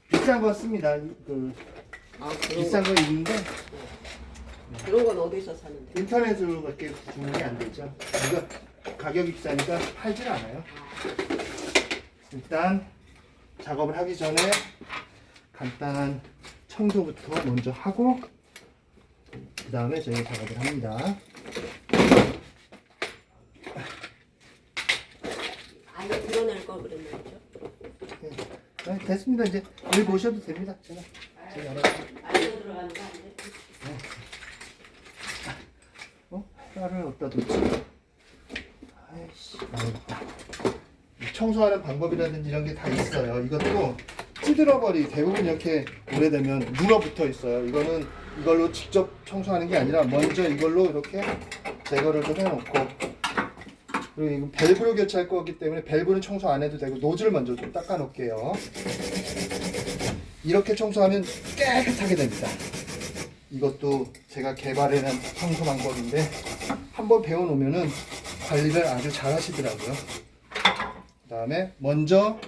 비싼 거 씁니다. 아, 비싼 거 있는데 그런 건 어디서 사는데? 인터넷으로밖에 주문이 안 되죠. 이거 가격이 비싸니까 팔질 않아요. 일단 작업을 하기 전에 간단한 청소부터 먼저 하고 그 다음에 저희 작업을 합니다. 아예 드러낼 걸 그랬나요? 네, 됐습니다. 이제 일 보셔도 됩니다. 제가 알아서. 아예 들어가는 거 아니에요? 쌀을 어디다 놓지? 아이씨, 망했다. 청소하는 방법이라든지 이런 게 다 있어요. 이것도 찌들어버리 대부분 이렇게 오래되면 눌어붙어 있어요. 이걸로 직접 청소하는 게 아니라 먼저 이걸로 이렇게 제거를 좀 해놓고, 그리고 이거 밸브로 교체할 거기 때문에 밸브는 청소 안 해도 되고 노즐 먼저 좀 닦아 놓을게요. 이렇게 청소하면 깨끗하게 됩니다. 이것도 제가 개발해낸 청소 방법인데 한번 배워놓으면은 관리를 아주 잘 하시더라고요. 그 다음에 먼저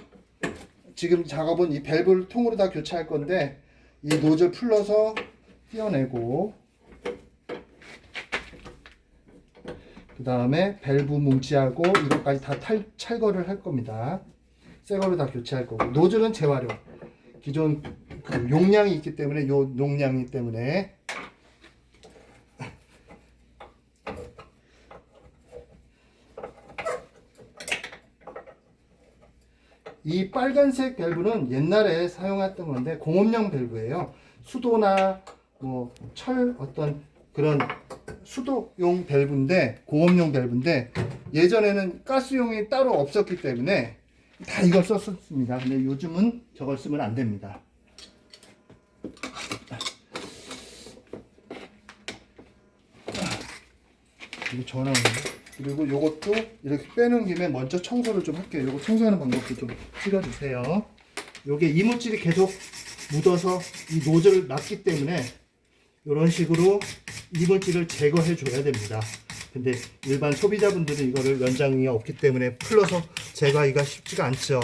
지금 작업은 이 밸브를 통으로 다 교체할 건데 이 노즐 풀러서 떼어내고, 그 다음에 밸브 뭉치하고 이것까지 다 찰거를 할 겁니다. 새 거로 다 교체할 거고, 노즐은 재활용. 기존 그 용량이 있기 때문에 요 용량이 때문에 이 빨간색 밸브는 옛날에 사용했던 건데 공업용 밸브예요. 수도나 뭐 철 어떤 그런 수도용 밸브인데 공업용 밸브인데 예전에는 가스용이 따로 없었기 때문에 다 이걸 썼습니다. 근데 요즘은 저걸 쓰면 안 됩니다. 이거 전화오는데. 그리고 요것도 이렇게 빼는 김에 먼저 청소를 좀 할게요. 요거 청소하는 방법도 좀 찍어주세요. 요게 이물질이 계속 묻어서 이 노즐을 막기 때문에 이런 식으로 이물질을 제거해 줘야 됩니다. 근데 일반 소비자분들은 이거를 연장이 없기 때문에 풀러서 제거하기가 쉽지가 않죠.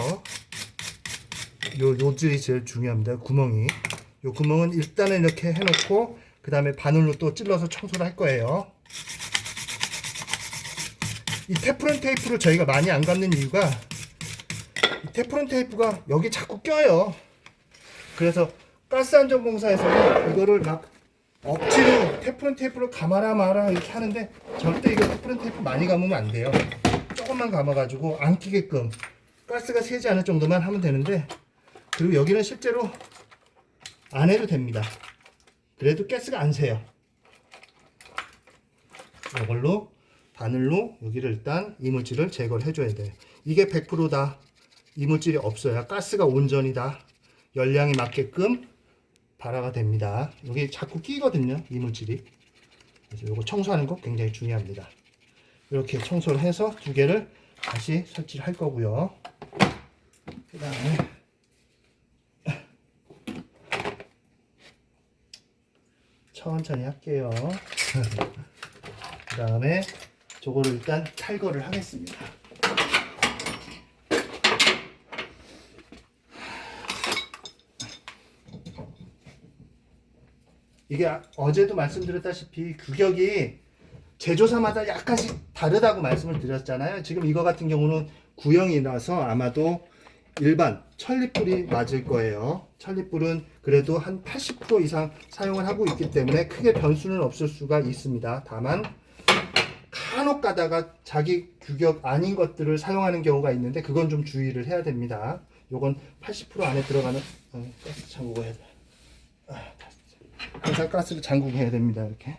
요 노즐이 제일 중요합니다. 구멍이. 요 구멍은 일단은 이렇게 해놓고 그 다음에 바늘로 또 찔러서 청소를 할 거예요. 이 테프론 테이프를 저희가 많이 안 감는 이유가 이 테프론 테이프가 여기 자꾸 껴요. 그래서 가스안전공사에서는 이거를 막 억지로 테프론 테이프를 감아라 마라 이렇게 하는데 절대 이거 테프론 테이프 많이 감으면 안 돼요. 조금만 감아가지고 안 끼게끔 가스가 새지 않을 정도만 하면 되는데, 그리고 여기는 실제로 안 해도 됩니다. 그래도 가스가 안 새요. 이걸로 바늘로 여기를 일단 이물질을 제거를 해줘야 돼요. 이게 100%다 이물질이 없어야 가스가 온전히 다 열량에 맞게끔 발화가 됩니다. 여기 자꾸 끼거든요, 이물질이. 그래서 이거 청소하는 거 굉장히 중요합니다. 이렇게 청소를 해서 두 개를 다시 설치를 할 거고요. 그 다음에 천천히 할게요. 그 다음에 저거를 일단 탈거를 하겠습니다. 이게 어제도 말씀드렸다시피 규격이 제조사마다 약간씩 다르다고 말씀을 드렸잖아요. 지금 이거 같은 경우는 구형이라서 아마도 일반 천리불이 맞을 거예요. 천리불은 그래도 한 80% 이상 사용을 하고 있기 때문에 크게 변수는 없을 수가 있습니다. 다만 간혹 가다가 자기 규격 아닌 것들을 사용하는 경우가 있는데 그건 좀 주의를 해야 됩니다. 요건 80% 안에 들어가는 가스 잠그고 해야 돼. 항상 가스를 잠그고 해야 됩니다. 이렇게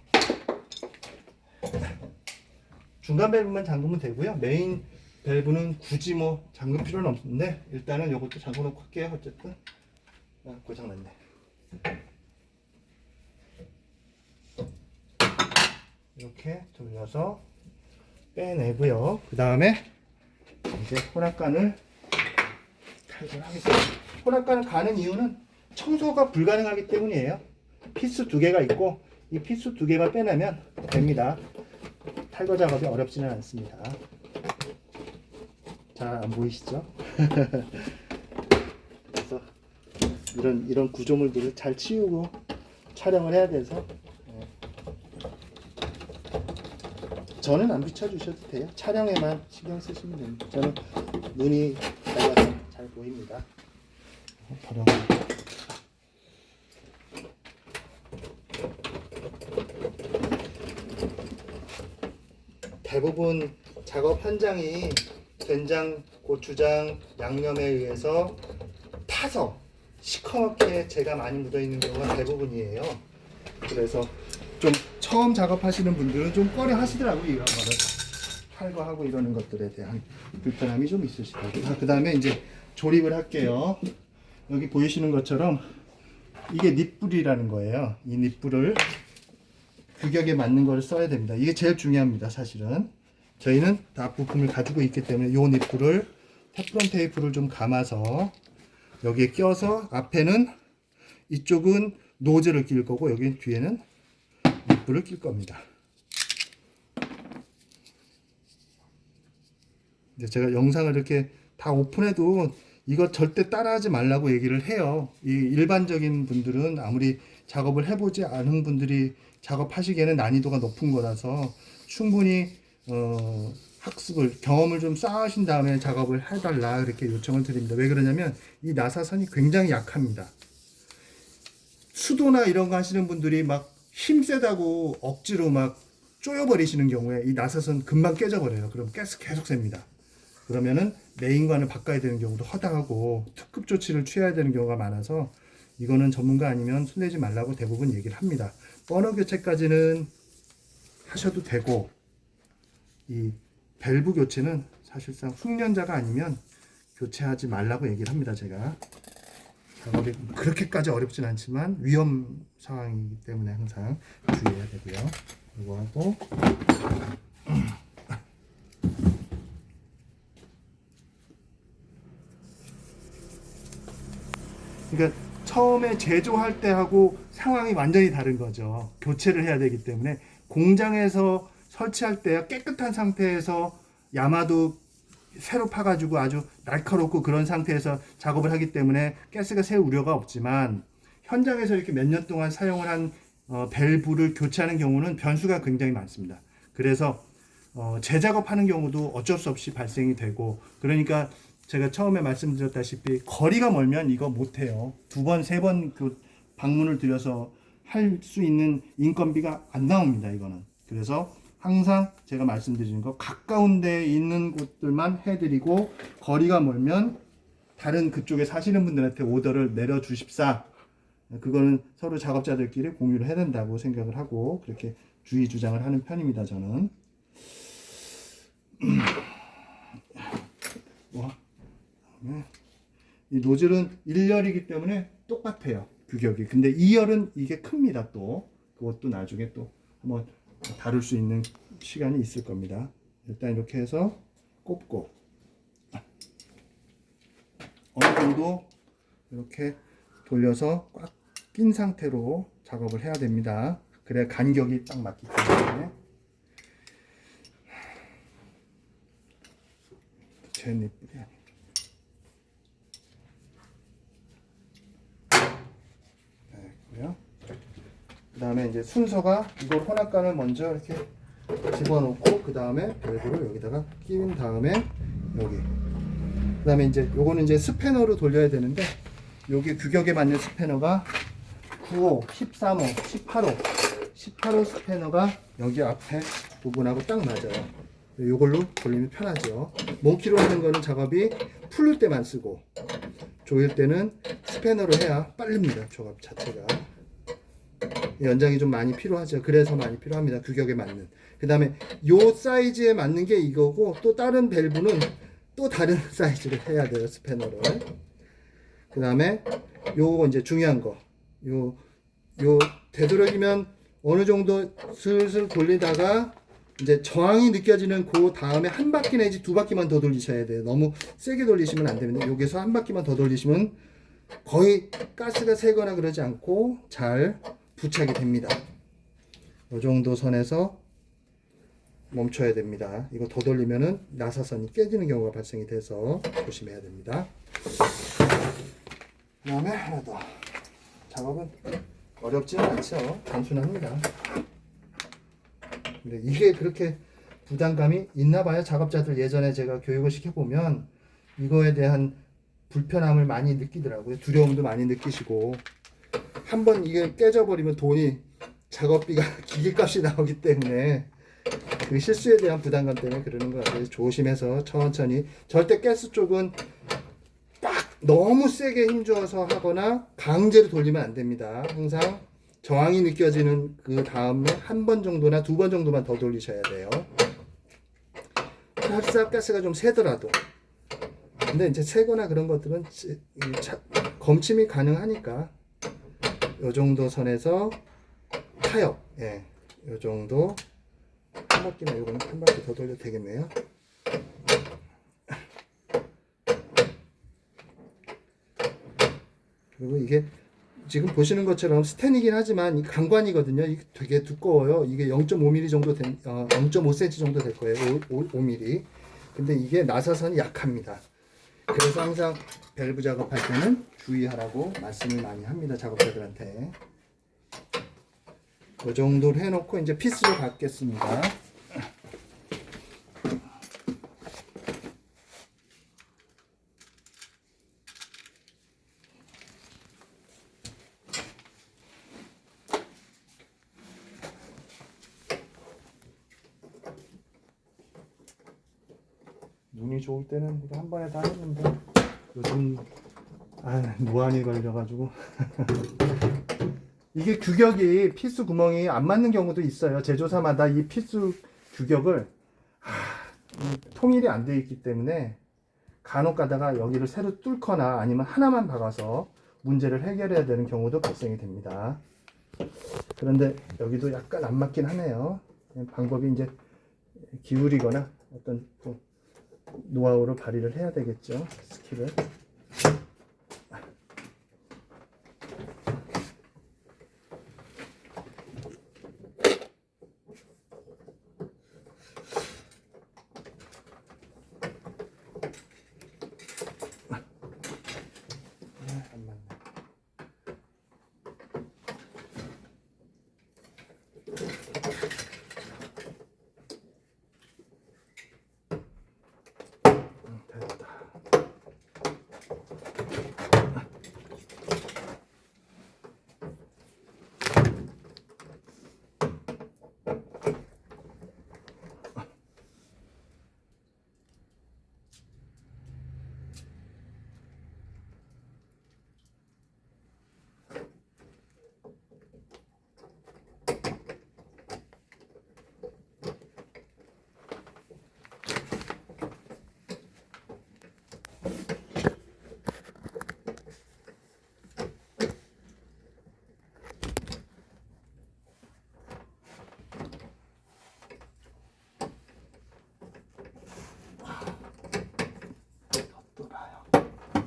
중간 밸브만 잠그면 되고요. 메인 밸브는 굳이 뭐 잠글 필요는 없는데 일단은 요것도 잠궈 놓고 할게요. 어쨌든 고장났네. 이렇게 돌려서 빼내고요. 그 다음에 이제 혼합관을 탈거를 하겠습니다. 혼합관을 가는 이유는 청소가 불가능하기 때문이에요. 피스 두 개가 있고 이 피스 두 개만 빼내면 됩니다. 탈거 작업이 어렵지는 않습니다. 잘 안 보이시죠? 그래서 이런 구조물들을 잘 치우고 촬영을 해야 돼서 저는 안 비춰주셔도 돼요. 촬영에만 신경 쓰시면 됩니다. 저는 눈이 달려서 잘 보입니다. 바로 대부분 작업 현장이 된장, 고추장, 양념에 의해서 타서 시커멓게 재가 많이 묻어 있는 경우가 대부분이에요. 그래서 좀 처음 작업하시는 분들은 좀 꺼려 하시더라고요. 이런 거를 탈거하고 이러는 것들에 대한 불편함이 좀 있으시더라고요. 그 다음에 이제 조립을 할게요. 여기 보이시는 것처럼 이게 닛불이라는 거예요. 이 닛불을 규격에 맞는 걸 써야 됩니다. 이게 제일 중요합니다. 사실은 저희는 다 부품을 가지고 있기 때문에 이 닛불을 테프론 테이프를 좀 감아서 여기에 껴서 앞에는 이쪽은 노즐을 낄 거고 여기 뒤에는 닛불을 낄 겁니다. 이제 제가 영상을 이렇게 다 오픈해도 이거 절대 따라하지 말라고 얘기를 해요. 이 일반적인 분들은 아무리 작업을 해보지 않은 분들이 작업하시기에는 난이도가 높은 거라서 충분히 학습을 경험을 좀 쌓으신 다음에 작업을 해달라 이렇게 요청을 드립니다. 왜 그러냐면 이 나사선이 굉장히 약합니다. 수도나 이런 거 하시는 분들이 막 힘세다고 억지로 막 쪼여버리시는 경우에 이 나사선 금방 깨져버려요. 그럼 가스 계속 셉니다. 그러면은 메인관을 바꿔야 되는 경우도 허다하고 특급 조치를 취해야 되는 경우가 많아서 이거는 전문가 아니면 손대지 말라고 대부분 얘기를 합니다. 버너 교체까지는 하셔도 되고 이 밸브 교체는 사실상 숙련자가 아니면 교체하지 말라고 얘기를 합니다. 제가 작업이 그렇게까지 어렵진 않지만 위험 상황이기 때문에 항상 주의해야 되고요. 이거 하고 그러니까 처음에 제조할 때하고 상황이 완전히 다른 거죠. 교체를 해야 되기 때문에 공장에서 설치할 때 깨끗한 상태에서 야마도 새로 파가지고 아주 날카롭고 그런 상태에서 작업을 하기 때문에 가스가 새 우려가 없지만 현장에서 이렇게 몇 년 동안 사용을 한 밸브를 교체하는 경우는 변수가 굉장히 많습니다. 그래서 재작업하는 경우도 어쩔 수 없이 발생이 되고 그러니까 제가 처음에 말씀드렸다시피 거리가 멀면 이거 못해요. 2번, 3번 그 방문을 드려서 할 수 있는 인건비가 안 나옵니다. 이거는. 그래서 항상 제가 말씀드리는 거 가까운 데에 있는 곳들만 해드리고 거리가 멀면 다른 그쪽에 사시는 분들한테 오더를 내려주십사. 그거는 서로 작업자들끼리 공유를 해야 된다고 생각을 하고 그렇게 주의 주장을 하는 편입니다. 저는. 이 노즐은 1열이기 때문에 똑같아요. 규격이. 근데 2열은 이게 큽니다. 또 그것도 나중에 또 한번 다룰 수 있는 시간이 있을 겁니다. 일단 이렇게 해서 꼽고 어느 정도 이렇게 돌려서 꽉 낀 상태로 작업을 해야 됩니다. 그래야 간격이 딱 맞기 때문에. 제 닛불이 아니에요. 그 다음에 이제 순서가 이걸 혼합관을 먼저 이렇게 집어넣고 그 다음에 밸브를 여기다가 끼운 다음에 여기 그 다음에 이제 요거는 이제 스패너로 돌려야 되는데 여기 규격에 맞는 스패너가 9호, 13호, 18호 18호 스패너가 여기 앞에 부분하고 딱 맞아요. 요걸로 돌리면 편하죠. 몽키로 하는 거는 작업이 풀릴 때만 쓰고 조일 때는 스패너로 해야 빠릅니다. 작업 자체가. 연장이 좀 많이 필요하죠. 그래서 많이 필요합니다. 규격에 맞는. 그 다음에 요 사이즈에 맞는 게 이거고 또 다른 밸브는 또 다른 사이즈를 해야 돼요. 스패너를. 그 다음에 요거 이제 중요한 거. 요 되도록이면 어느 정도 슬슬 돌리다가 이제 저항이 느껴지는 그 다음에 한 바퀴 내지 2바퀴만 더 돌리셔야 돼요. 너무 세게 돌리시면 안 됩니다. 여기서 한 바퀴만 더 돌리시면 거의 가스가 새거나 그러지 않고 잘 부착이 됩니다. 이 정도 선에서 멈춰야 됩니다. 이거 더 돌리면은 나사선이 깨지는 경우가 발생이 돼서 조심해야 됩니다. 그다음에 하나 더. 작업은 어렵지는 않죠. 단순합니다. 근데 이게 그렇게 부담감이 있나 봐요. 작업자들 예전에 제가 교육을 시켜보면 이거에 대한 불편함을 많이 느끼더라고요. 두려움도 많이 느끼시고, 한번 이게 깨져버리면 돈이, 작업비가 기계값이 나오기 때문에 그 실수에 대한 부담감 때문에 그러는 것 같아요. 조심해서 천천히. 절대 가스 쪽은 딱 너무 세게 힘줘서 하거나 강제로 돌리면 안 됩니다. 항상 저항이 느껴지는 그 다음에 한 번 정도나 두 번 정도만 더 돌리셔야 돼요. 설사 가스가 좀 세더라도. 근데 이제 세거나 그런 것들은 검침이 가능하니까 요 정도 선에서 타협, 예, 요 정도. 한 바퀴나 요거는 한 바퀴 더 돌려도 되겠네요. 그리고 이게 지금 보시는 것처럼 스텐이긴 하지만 강관이거든요. 이게 되게 두꺼워요. 이게 0.5mm 정도 0.5cm 정도 될 거예요. 5mm. 근데 이게 나사선이 약합니다. 그래서 항상 밸브 작업할 때는 주의하라고 말씀을 많이 합니다. 작업자들한테. 이 정도로 해놓고 이제 피스로 받겠습니다. 눈이 좋을 때는 이거 한 번에 다 했는데 요즘 무한히 걸려가지고 이게 규격이 피스 구멍이 안 맞는 경우도 있어요. 제조사마다 이 피스 규격을 통일이 안 되어 있기 때문에 간혹 가다가 여기를 새로 뚫거나 아니면 하나만 박아서 문제를 해결해야 되는 경우도 발생이 됩니다. 그런데 여기도 약간 안 맞긴 하네요. 방법이 이제 기울이거나 어떤 노하우로 발휘를 해야 되겠죠. 스킬을. 안 맞네. 됐다.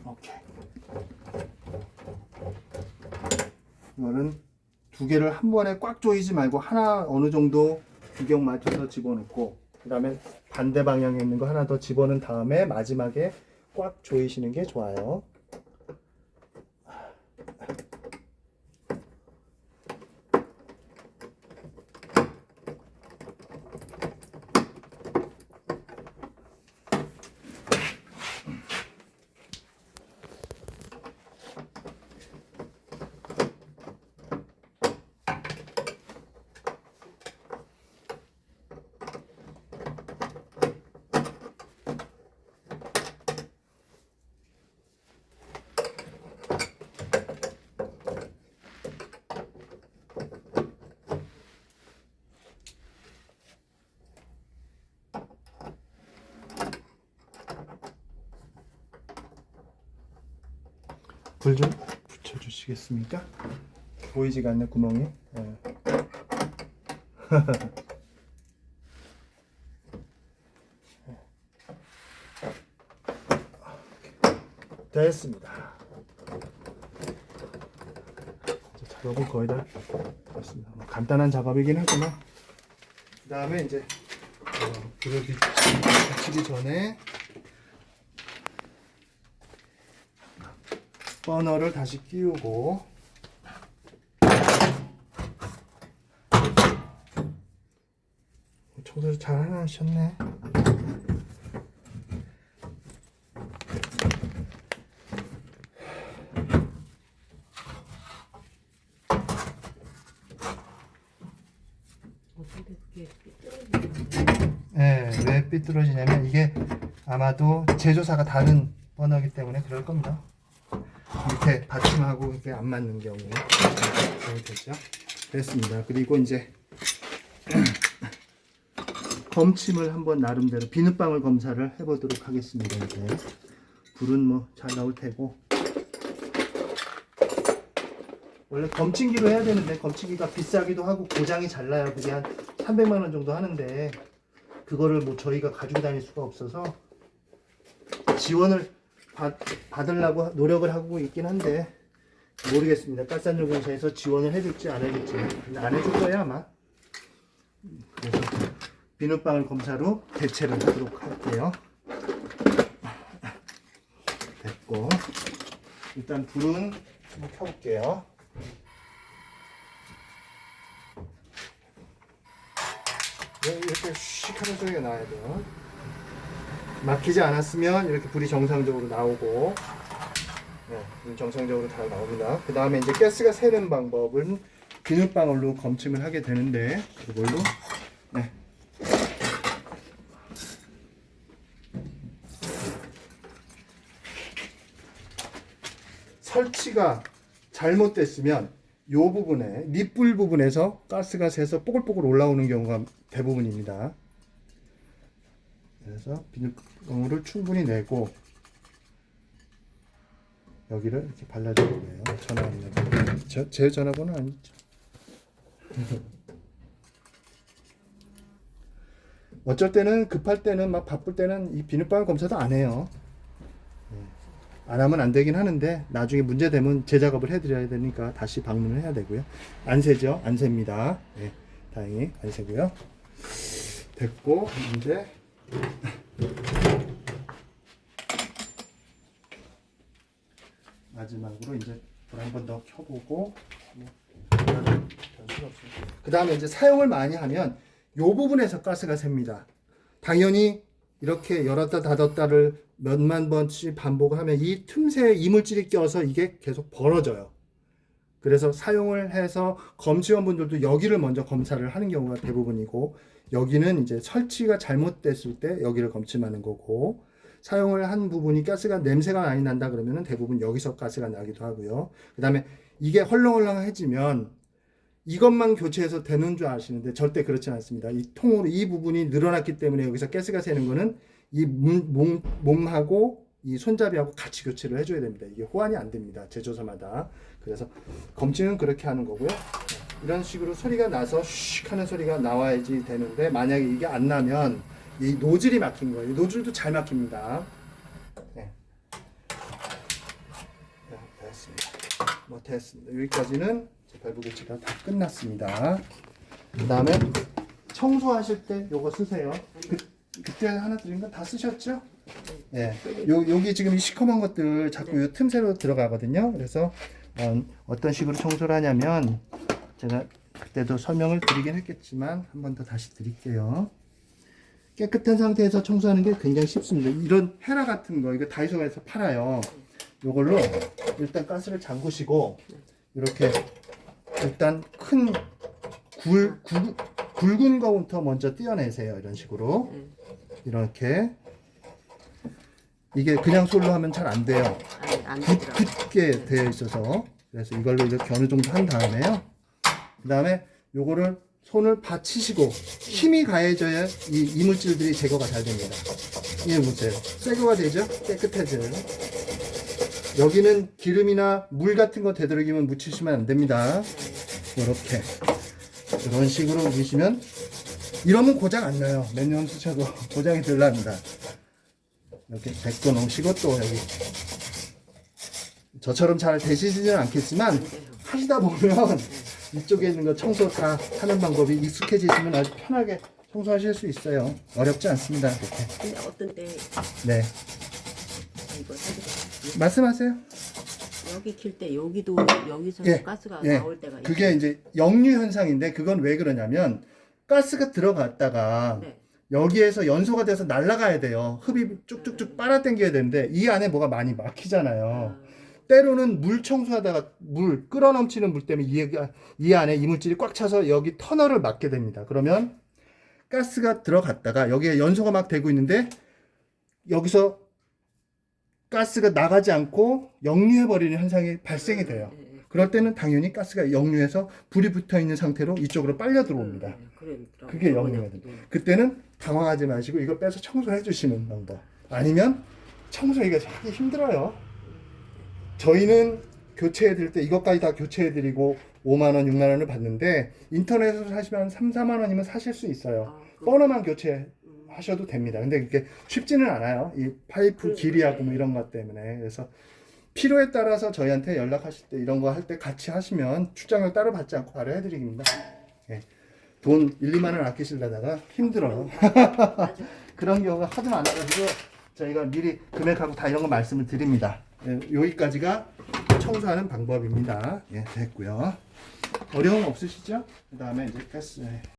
오케이. 이거는 두 개를 한 번에 꽉 조이지 말고 하나 어느 정도 규격 맞춰서 집어넣고, 그 다음에 반대 방향에 있는 거 하나 더 집어넣은 다음에 마지막에 꽉 조이시는 게 좋아요. 불 좀 붙여주시겠습니까? 보이지가 않네, 구멍이. 네. 됐습니다. 이제 작업은 거의 다 됐습니다. 간단한 작업이긴 하지만, 그 다음에 이제 불을 붙이기 전에 버너를 다시 끼우고 청소를 잘 하셨네. 어떻게 그게 네, 왜 삐뚤어지냐면 이게 아마도 제조사가 다른 버너이기 때문에 그럴 겁니다. 밑에 받침하고 이게 안 맞는 경우 그렇게 되죠. 됐습니다. 그리고 이제 검침을 한번 나름대로 비눗방울 검사를 해보도록 하겠습니다. 이제 불은 뭐 잘 나올 테고 원래 검침기로 해야 되는데 검침기가 비싸기도 하고 고장이 잘 나요. 그게 한 300만 원 정도 하는데 그거를 뭐 저희가 가지고 다닐 수가 없어서 지원을 받으려고 노력을 하고 있긴 한데 모르겠습니다. 가스안전공사에서 지원을 해줄지 안 해줄지. 근데 안 해줄 거예요 아마. 그래서 비눗방울 검사로 대체를 하도록 할게요. 됐고 일단 불은 한번 켜볼게요. 네, 이렇게 씩 하는 소리가 나야 돼요. 막히지 않았으면 이렇게 불이 정상적으로 나오고, 네, 불이 정상적으로 잘 나옵니다. 그 다음에 이제 가스가 새는 방법은 비눗방울로 검침을 하게 되는데, 이걸로, 네. 설치가 잘못됐으면 이 부분에 밑불 부분에서 가스가 새서 뽀글뽀글 올라오는 경우가 대부분입니다. 그래서 비눗방울을 충분히 내고 여기를 이렇게 발라줄 거예요. 전화번호. 제 전화번호 아니죠? 어쩔 때는 급할 때는 막 바쁠 때는 이 비눗방울 검사도 안 해요. 안 하면 안 되긴 하는데 나중에 문제되면 재작업을 해드려야 되니까 다시 방문을 해야 되고요. 안 새죠? 안 셉니다. 네, 다행히 안 새고요. 됐고 이제 마지막으로 이제 불 한 번 더 켜보고 그 다음에 이제 사용을 많이 하면 이 부분에서 가스가 셉니다. 당연히 이렇게 열었다 닫았다를 몇만 번씩 반복을 하면 이 틈새에 이물질이 껴서 이게 계속 벌어져요. 그래서 사용을 해서 검수원분들도 여기를 먼저 검사를 하는 경우가 대부분이고 여기는 이제 설치가 잘못됐을 때 여기를 검침하는 거고 사용을 한 부분이 가스가 냄새가 많이 난다 그러면 대부분 여기서 가스가 나기도 하고요. 그 다음에 이게 헐렁헐렁해지면 이것만 교체해서 되는 줄 아시는데 절대 그렇지 않습니다. 이 통으로 이 부분이 늘어났기 때문에 여기서 가스가 새는 거는 이 몸하고 이 손잡이하고 같이 교체를 해줘야 됩니다. 이게 호환이 안 됩니다. 제조사마다. 그래서 검침은 그렇게 하는 거고요. 이런 식으로 소리가 나서 슉 하는 소리가 나와야지 되는데 만약에 이게 안 나면 이 노즐이 막힌 거예요. 이 노즐도 잘 막힙니다. 네. 네, 됐습니다. 뭐 됐습니다. 여기까지는 밸브 교체가 다 끝났습니다. 그 다음에 청소하실 때 요거 쓰세요. 그때 하나 드린 거 다 쓰셨죠? 네. 여기 지금 이 시커먼 것들 자꾸 요 틈새로 들어가거든요. 그래서 어떤 식으로 청소를 하냐면 제가 그때도 설명을 드리긴 했겠지만 한 번 더 다시 드릴게요. 깨끗한 상태에서 청소하는 게 굉장히 쉽습니다. 이런 헤라 같은 거 이거 다이소에서 팔아요. 요걸로 일단 가스를 잠그시고 이렇게 일단 큰 굵은 거부터 먼저 떼어내세요. 이런 식으로 이렇게 이게 그냥 솔로 하면 잘 안 돼요. 굳게 되어 있어서 그래서 이걸로 이렇게 어느 정도 한 다음에요. 그 다음에 요거를 손을 받치시고 힘이 가해져야 이 이물질들이 제거가 잘 됩니다. 이해 보세요. 제거가 되죠? 깨끗해져요. 여기는 기름이나 물 같은 거 되도록이면 묻히시면 안 됩니다. 이렇게 이런 식으로 묻히시면 이러면 고장 안 나요. 몇 년 쓰셔도 고장이 덜 납니다. 이렇게 데꿔 놓으시고 또 여기 저처럼 잘 되시지는 않겠지만 하시다 보면 이쪽에 있는 거 청소 다 하는 방법이 익숙해지시면 아주 편하게 청소하실 수 있어요. 어렵지 않습니다. 이렇게. 근데 어떤 때 네. 이거 해도 말씀하세요. 여기 킬 때 여기도 여기서 예, 가스가 예. 나올 때가 그게 이제 역류 현상인데 그건 왜 그러냐면 가스가 들어갔다가 네. 여기에서 연소가 돼서 날아가야 돼요. 흡입 쭉쭉쭉 빨아당겨야 되는데 이 안에 뭐가 많이 막히잖아요. 때로는 물 청소하다가 물 끓어넘치는 물 때문에 이 안에 이물질이 꽉 차서 여기 터널을 막게 됩니다. 그러면 가스가 들어갔다가 여기에 연소가 막 되고 있는데 여기서 가스가 나가지 않고 역류해버리는 현상이 발생이 돼요. 그럴 때는 당연히 가스가 역류해서 불이 붙어 있는 상태로 이쪽으로 빨려 들어옵니다. 그게 역류거든요. 그때는 당황하지 마시고 이걸 빼서 청소해 주시는 방법. 아니면 청소하기가 하기 힘들어요. 저희는 교체해 드릴 때 이것까지 다 교체해 드리고 5만 원, 6만 원을 받는데 인터넷에서 사시면 3, 4만 원이면 사실 수 있어요. 버너만 교체하셔도 됩니다. 근데 그게 쉽지는 않아요. 이 파이프 길이하고 뭐 이런 것 때문에. 그래서 필요에 따라서 저희한테 연락하실 때 이런 거 할 때 같이 하시면 출장을 따로 받지 않고 바로 해드립니다. 예. 돈 1, 2만 원 아끼시려다가 힘들어요. 그런 경우가 하도 많아가지고 저희가 미리 금액하고 다 이런 거 말씀을 드립니다. 예, 여기까지가 청소하는 방법입니다. 예, 됐고요. 어려움 없으시죠? 그 다음에 이제 가스.